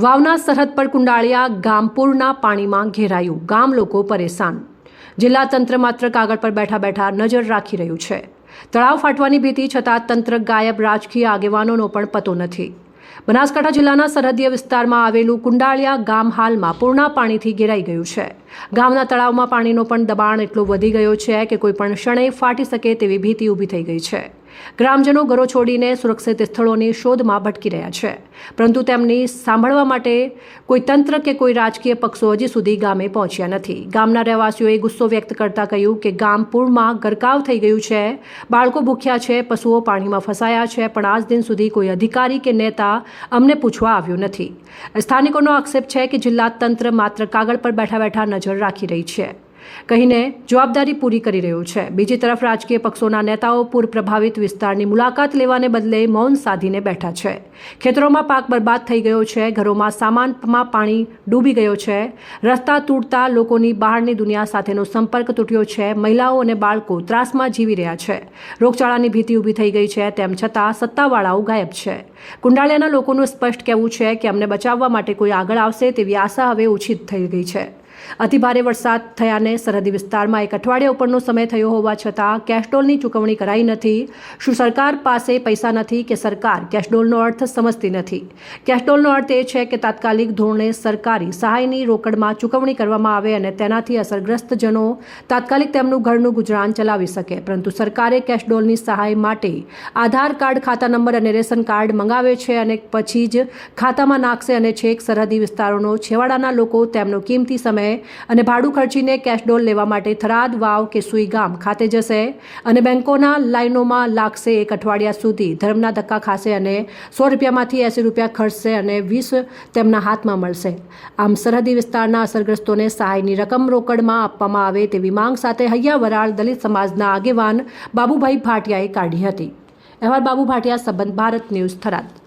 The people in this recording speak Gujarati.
વાવના સરહદ પર કુંડાળિયા ગામ પૂરના પાણીમાં ઘેરાયું, ગામ લોકો પરેશાન। જિલ્લા તંત્ર માત્ર કાગળ પર બેઠા બેઠા નજર રાખી રહ્યું છે। તળાવ ફાટવાની ભીતિ છતાં તંત્ર ગાયબ, રાજકીય આગેવાનોનો પણ પતો નથી। બનાસકાંઠા જિલ્લાના સરહદીય વિસ્તારમાં આવેલું કુંડાળિયા ગામ હાલમાં પૂરના પાણીથી ઘેરાઈ ગયું છે। ગામના તળાવમાં પાણીનો પણ દબાણ એટલો વધી ગયો છે કે કોઈ પણ ક્ષણે ફાટી શકે તેવી ભીતિ ઊભી થઈ ગઈ છે। ગ્રામજનો ઘરો છોડીને સુરક્ષિત સ્થળોની શોધમાં ભટકી રહ્યા છે, પરંતુ તેમની સાંભળવા માટે કોઈ તંત્ર કે કોઈ રાજકીય પક્ષો હજી સુધી ગામે પહોંચ્યા નથી। ગામના રહેવાસીઓએ ગુસ્સો વ્યક્ત કરતા કહ્યું કે ગામ પૂરમાં ગરકાવ થઈ ગયું છે, બાળકો ભૂખ્યા છે, પશુઓ પાણીમાં ફસાયા છે, પણ આજ દિન સુધી કોઈ અધિકારી કે નેતા અમને પૂછવા આવ્યો નથી। સ્થાનિકોનો આક્ષેપ છે કે જિલ્લા તંત્ર માત્ર કાગળ પર બેઠા બેઠા નજર રાખી રહી છે, કહીને જવાબદારી પૂરી કરી રહ્યું છે। બીજી તરફ રાજકીય પક્ષોના નેતાઓ પૂર પ્રભાવિત વિસ્તારની મુલાકાત લેવાને બદલે મૌન સાધીને બેઠા છે। ખેતરોમાં પાક બરબાદ થઈ ગયો છે, ઘરોમાં સામાનમાં પાણી ડૂબી ગયો છે, રસ્તા તૂટતા લોકોની બહારની દુનિયા સાથેનો સંપર્ક તૂટ્યો છે, મહિલાઓ અને બાળકો ત્રાસમાં જીવી રહ્યા છે, રોગચાળાની ભીતિ ઊભી થઈ ગઈ છે, તેમ છતાં સત્તાવાળાઓ ગાયબ છે। કુંડાળિયાના લોકોનું સ્પષ્ટ કહેવું છે કે અમને બચાવવા માટે કોઈ આગળ આવશે તેવી આશા હવે ઓછી થઈ ગઈ છે। અતિભારે વરસાદ થયાને સરહદી વિસ્તારમાં એક અઠવાડિયા ઉપરનો સમય થયો હોવા છતાં કેશડોલની ચૂકવણી કરાઈ નથી। શું સરકાર પાસે પૈસા નથી કે સરકાર કેશડોલનો અર્થ સમજતી નથી? કેશડોલનો અર્થ એ છે કે તાત્કાલિક ધોરણે સરકારી સહાયની રોકડમાં ચૂકવણી કરવામાં આવે અને તેનાથી અસરગ્રસ્ત જનો તાત્કાલિક તેમનું ઘરનું ગુજરાન ચલાવી શકે, પરંતુ સરકારે કેશડોલની સહાય માટે આધાર કાર્ડ, ખાતા નંબર અને રેશન કાર્ડ મંગાવે છે અને પછી જ ખાતામાં નાખશે અને છેક સરહદી વિસ્તારોનો છેવાડાના લોકો તેમનો કિંમતી સમય અને ભાડું ખર્ચીને કેશડોલ લેવા માટે થરાદ, વાવ કે સુઈ ગામ ખાતે જશે અને બેંકોના લાઈનોમાં લાગશે। એક અઠવાડિયા સુધી ધર્મના ધક્કા ખાશે અને 100 રૂપિયામાંથી 80 રૂપિયા ખર્ચશે અને 20 તેમના હાથમાં મળશે। આમ સરહદી વિસ્તારના અસરગ્રસ્તોને સહાયની રકમ રોકડમાં આપવામાં આવે તેવી માંગ સાથે હૈયા વરાળ દલિત સમાજના આગેવાન બાબુભાઈ ભાટિયાએ કાઢી હતી। અહેવાલ બાબુ ભાટિયા, સંબંધ ભારત ન્યૂઝ, થરાદ।